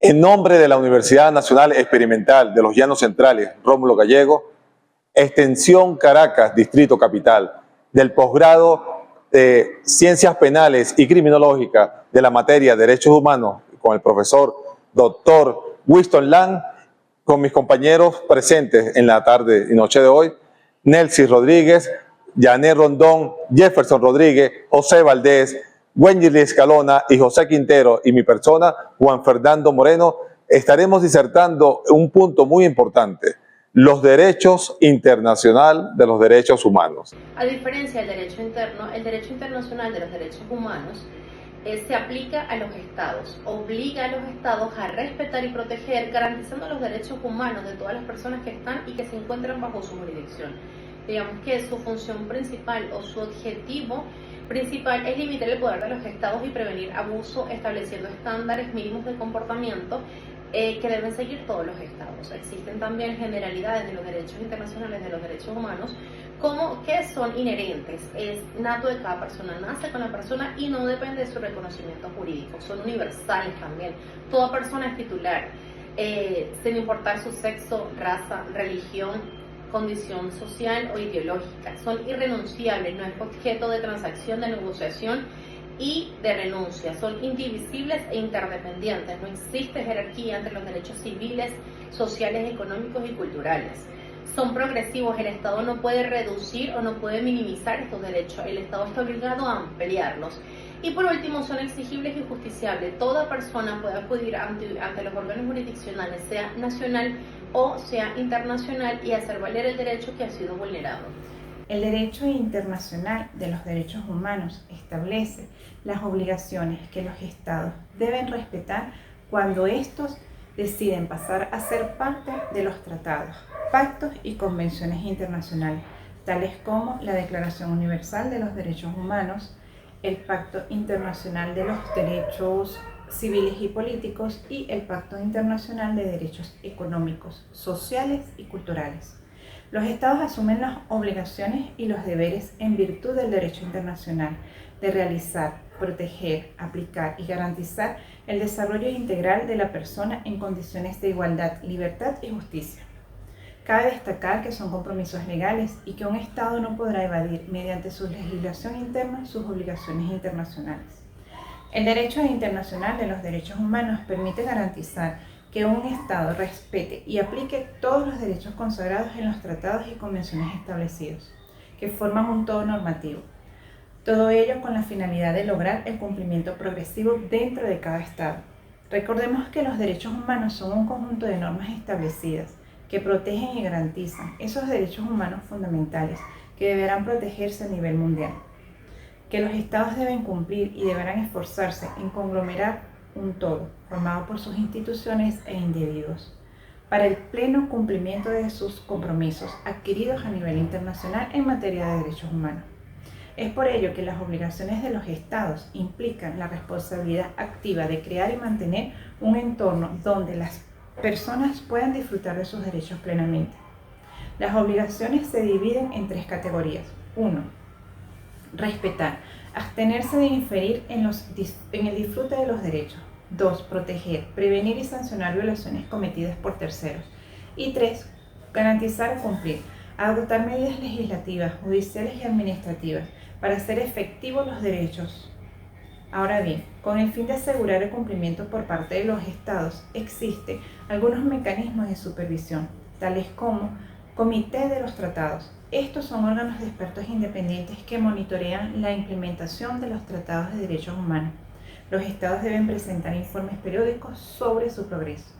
En nombre de la Universidad Nacional Experimental de los Llanos Centrales, Rómulo Gallego, Extensión Caracas, Distrito Capital, del posgrado de Ciencias Penales y Criminológicas de la materia Derechos Humanos, con el profesor Dr. Winston Lang, con mis compañeros presentes en la tarde y noche de hoy, Nelcy Rodríguez, Janet Rondón, Jefferson Rodríguez, José Valdés, Wendy Escalona y José Quintero, y mi persona, Juan Fernando Moreno, estaremos disertando un punto muy importante: los derechos internacionales de los derechos humanos. A diferencia del derecho interno, el derecho internacional de los derechos humanos se aplica a los estados, obliga a los estados a respetar y proteger, garantizando los derechos humanos de todas las personas que están y que se encuentran bajo su jurisdicción. Digamos que su función principal o su objetivo principal es limitar el poder de los estados y prevenir abuso, estableciendo estándares mínimos de comportamiento que deben seguir todos los estados. Existen también generalidades de los derechos internacionales de los derechos humanos como que son inherentes, es nato de cada persona, nace con la persona y no depende de su reconocimiento jurídico, son universales también. Toda persona es titular, sin importar su sexo, raza, religión, condición social o ideológica, son irrenunciables, no es objeto de transacción, de negociación y de renuncia, son indivisibles e interdependientes, no existe jerarquía entre los derechos civiles, sociales, económicos y culturales. Son progresivos, el Estado no puede reducir o no puede minimizar estos derechos, el Estado está obligado a ampliarlos. Y por último, son exigibles y justiciables. Toda persona puede acudir ante los órganos jurisdiccionales, sea nacional o sea internacional, y hacer valer el derecho que ha sido vulnerado. El derecho internacional de los derechos humanos establece las obligaciones que los estados deben respetar cuando estos deciden pasar a ser parte de los tratados, pactos y convenciones internacionales, tales como la Declaración Universal de los Derechos Humanos, el Pacto Internacional de los Derechos Civiles y Políticos y el Pacto Internacional de Derechos Económicos, Sociales y Culturales. Los estados asumen las obligaciones y los deberes en virtud del derecho internacional de realizar, proteger, aplicar y garantizar el desarrollo integral de la persona en condiciones de igualdad, libertad y justicia. Cabe destacar que son compromisos legales y que un Estado no podrá evadir mediante su legislación interna sus obligaciones internacionales. El derecho internacional de los derechos humanos permite garantizar que un Estado respete y aplique todos los derechos consagrados en los tratados y convenciones establecidos, que forman un todo normativo. Todo ello con la finalidad de lograr el cumplimiento progresivo dentro de cada Estado. Recordemos que los derechos humanos son un conjunto de normas establecidas que protegen y garantizan esos derechos humanos fundamentales que deberán protegerse a nivel mundial, que los estados deben cumplir y deberán esforzarse en conglomerar un todo formado por sus instituciones e individuos para el pleno cumplimiento de sus compromisos adquiridos a nivel internacional en materia de derechos humanos. Es por ello que las obligaciones de los estados implican la responsabilidad activa de crear y mantener un entorno donde las personas puedan disfrutar de sus derechos plenamente. Las obligaciones se dividen en tres categorías. 1. Respetar, abstenerse de inferir en el disfrute de los derechos. 2. Proteger, prevenir y sancionar violaciones cometidas por terceros. Y 3. Garantizar o cumplir, adoptar medidas legislativas, judiciales y administrativas para hacer efectivos los derechos. Ahora bien, con el fin de asegurar el cumplimiento por parte de los estados, existen algunos mecanismos de supervisión, tales como Comité de los Tratados. Estos son órganos de expertos independientes que monitorean la implementación de los tratados de derechos humanos. Los estados deben presentar informes periódicos sobre su progreso.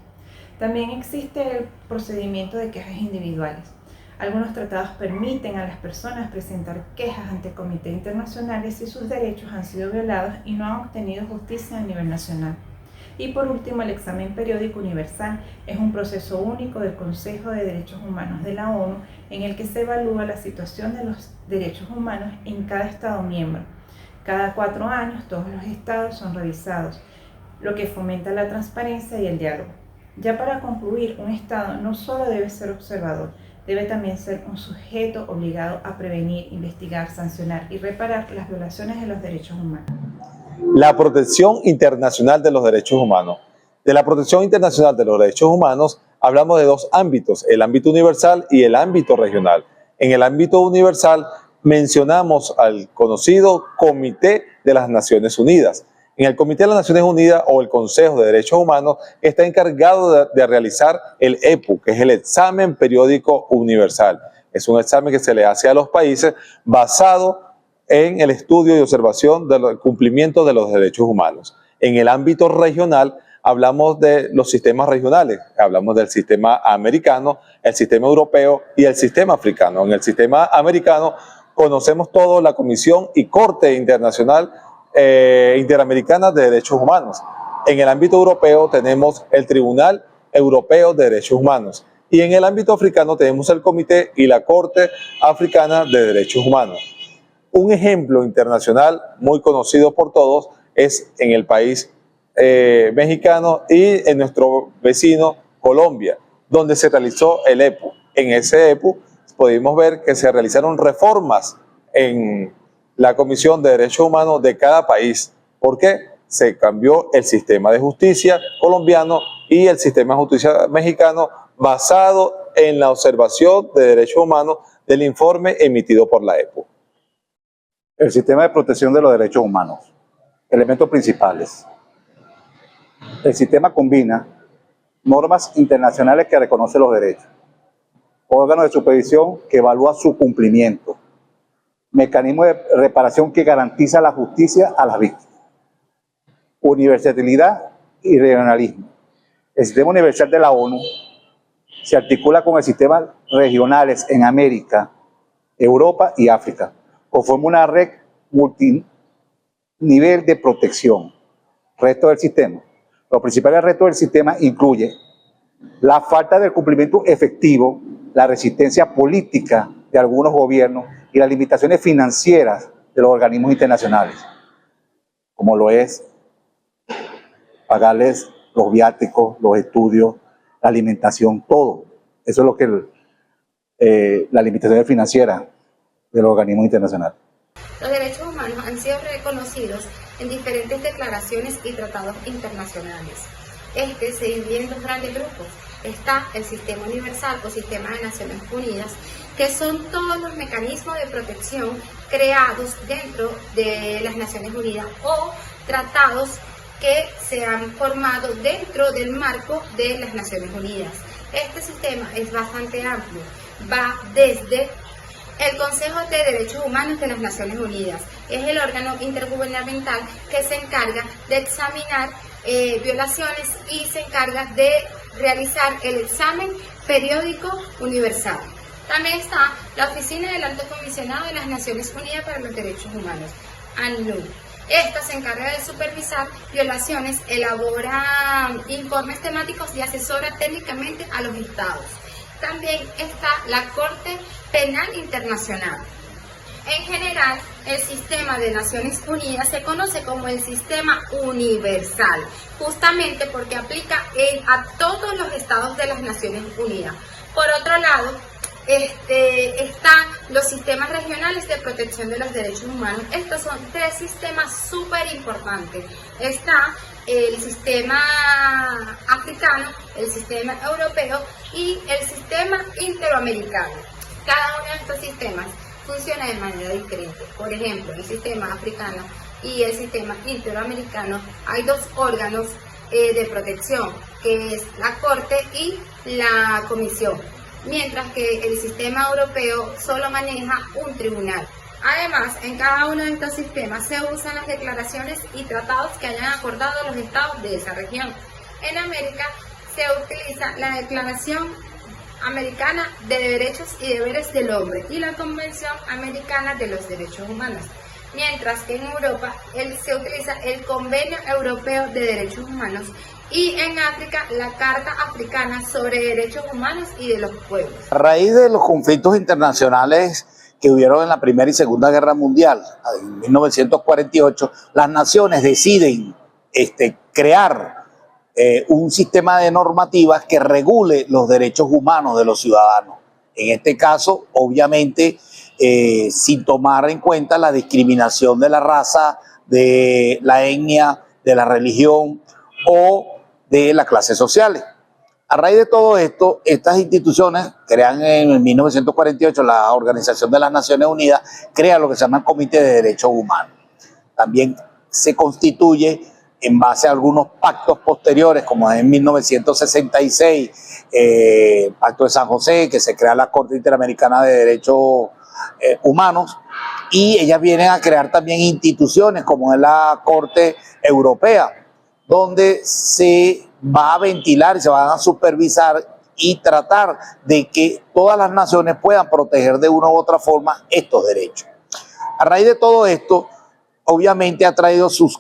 También existe el procedimiento de quejas individuales. Algunos tratados permiten a las personas presentar quejas ante comités internacionales si sus derechos han sido violados y no han obtenido justicia a nivel nacional. Y por último, el examen periódico universal es un proceso único del Consejo de Derechos Humanos de la ONU en el que se evalúa la situación de los derechos humanos en cada Estado miembro. Cada 4 años todos los estados son revisados, lo que fomenta la transparencia y el diálogo. Ya para concluir, un Estado no solo debe ser observador, debe también ser un sujeto obligado a prevenir, investigar, sancionar y reparar las violaciones de los derechos humanos. La protección internacional de los derechos humanos De la protección internacional de los derechos humanos hablamos de dos ámbitos, el ámbito universal y el ámbito regional. En el ámbito universal mencionamos al conocido Comité de las Naciones Unidas. En el Comité de las Naciones Unidas o el Consejo de Derechos Humanos está encargado de realizar el EPU, que es el Examen Periódico Universal. Es un examen que se le hace a los países basado en el estudio y observación del cumplimiento de los derechos humanos. En el ámbito regional hablamos de los sistemas regionales, hablamos del sistema americano, el sistema europeo y el sistema africano. En el sistema americano conocemos todos la Comisión y Corte Internacional Interamericana de Derechos Humanos. En el ámbito europeo tenemos el Tribunal Europeo de Derechos Humanos. Y en el ámbito africano tenemos el Comité y la Corte Africana de Derechos Humanos. Un ejemplo internacional muy conocido por todos es en el país mexicano y en nuestro vecino Colombia, donde se realizó el EPU. En ese EPU pudimos ver que se realizaron reformas en la Comisión de Derechos Humanos de cada país. ¿Por qué? Se cambió el sistema de justicia colombiano y el sistema de justicia mexicano basado en la observación de derechos humanos del informe emitido por la EPU. El sistema de protección de los derechos humanos. Elementos principales. El sistema combina normas internacionales que reconocen los derechos, órganos de supervisión que evalúa su cumplimiento, mecanismo de reparación que garantiza la justicia a las víctimas, universalidad y regionalismo. El sistema universal de la ONU se articula con el sistema regionales en América, Europa y África, conforma una red multinivel de protección. Resto del sistema. Los principales retos del sistema incluyen la falta del cumplimiento efectivo, la resistencia política de algunos gobiernos y las limitaciones financieras de los organismos internacionales, como lo es pagarles los viáticos, los estudios, la alimentación, todo. Eso es lo que las limitaciones financieras de los organismos internacionales. Los derechos humanos han sido reconocidos en diferentes declaraciones y tratados internacionales. Se divide en dos grandes grupos. Está el Sistema Universal o Sistema de Naciones Unidas, que son todos los mecanismos de protección creados dentro de las Naciones Unidas o tratados que se han formado dentro del marco de las Naciones Unidas. Este sistema es bastante amplio, va desde el Consejo de Derechos Humanos de las Naciones Unidas. Es el órgano intergubernamental que se encarga de examinar violaciones y se encarga de realizar el examen periódico universal. También está la Oficina del Alto Comisionado de las Naciones Unidas para los Derechos Humanos, ACNUR. Esta se encarga de supervisar violaciones, elabora informes temáticos y asesora técnicamente a los estados. También está la Corte Penal Internacional. En general, el sistema de Naciones Unidas se conoce como el sistema universal, justamente porque aplica a todos los estados de las Naciones Unidas. Por otro lado, están los sistemas regionales de protección de los derechos humanos. Estos son tres sistemas súper importantes. Está el sistema africano, el sistema europeo y el sistema interamericano. Cada uno de estos sistemas funciona de manera diferente. Por ejemplo, el sistema africano y el sistema interamericano hay dos órganos de protección, que es la Corte y la Comisión, mientras que el sistema europeo solo maneja un tribunal. Además, en cada uno de estos sistemas se usan las declaraciones y tratados que hayan acordado los estados de esa región. En América se utiliza la Declaración Americana de Derechos y Deberes del Hombre y la Convención Americana de los Derechos Humanos, mientras que en Europa se utiliza el Convenio Europeo de Derechos Humanos y en África la Carta Africana sobre Derechos Humanos y de los Pueblos. A raíz de los conflictos internacionales que hubieron en la Primera y Segunda Guerra Mundial, en 1948, las naciones deciden crear un sistema de normativas que regule los derechos humanos de los ciudadanos. En este caso, obviamente, sin tomar en cuenta la discriminación de la raza, de la etnia, de la religión o de las clases sociales. A raíz de todo esto, estas instituciones crean en 1948 la Organización de las Naciones Unidas, crea lo que se llama el Comité de Derechos Humanos. También se constituye en base a algunos pactos posteriores, como en 1966, el Pacto de San José, que se crea la Corte Interamericana de Derechos Humanos, y ellas vienen a crear también instituciones como es la Corte Europea, donde se va a ventilar y se van a supervisar y tratar de que todas las naciones puedan proteger de una u otra forma estos derechos. A raíz de todo esto, obviamente ha traído sus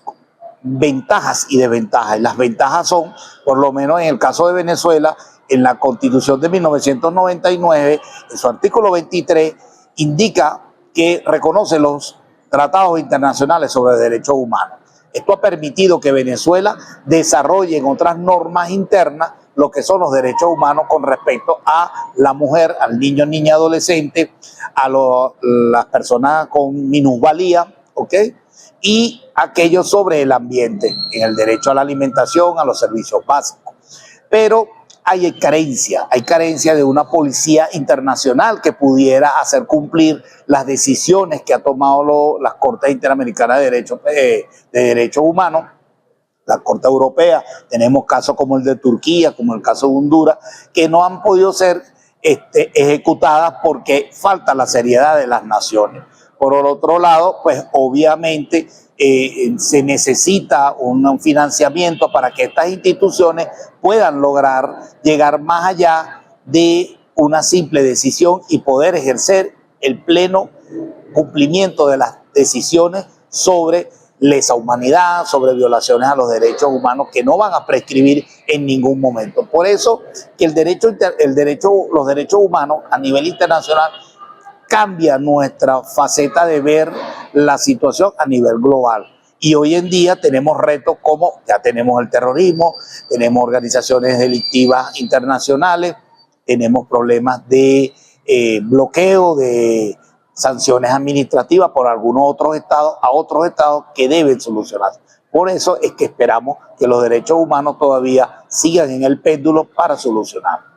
ventajas y desventajas. Y las ventajas son, por lo menos en el caso de Venezuela, en la Constitución de 1999, en su artículo 23, indica que reconoce los tratados internacionales sobre derechos humanos. Esto ha permitido que Venezuela desarrolle en otras normas internas lo que son los derechos humanos con respecto a la mujer, al niño, niña, adolescente, a las personas con minusvalía, ¿ok? Y aquello sobre el ambiente, en el derecho a la alimentación, a los servicios básicos. Pero hay carencia de una policía internacional que pudiera hacer cumplir las decisiones que ha tomado las Cortes Interamericanas de Derechos Humanos, la Corte Europea. Tenemos casos como el de Turquía, como el caso de Honduras, que no han podido ser ejecutadas porque falta la seriedad de las naciones. Por el otro lado, pues obviamente se necesita un financiamiento para que estas instituciones puedan lograr llegar más allá de una simple decisión y poder ejercer el pleno cumplimiento de las decisiones sobre lesa humanidad, sobre violaciones a los derechos humanos que no van a prescribir en ningún momento. Por eso que los derechos humanos a nivel internacional cambia nuestra faceta de ver la situación a nivel global. Y hoy en día tenemos retos como, ya tenemos el terrorismo, tenemos organizaciones delictivas internacionales, tenemos problemas de bloqueo, de sanciones administrativas por algunos otros estados a otros estados que deben solucionarse. Por eso es que esperamos que los derechos humanos todavía sigan en el péndulo para solucionar.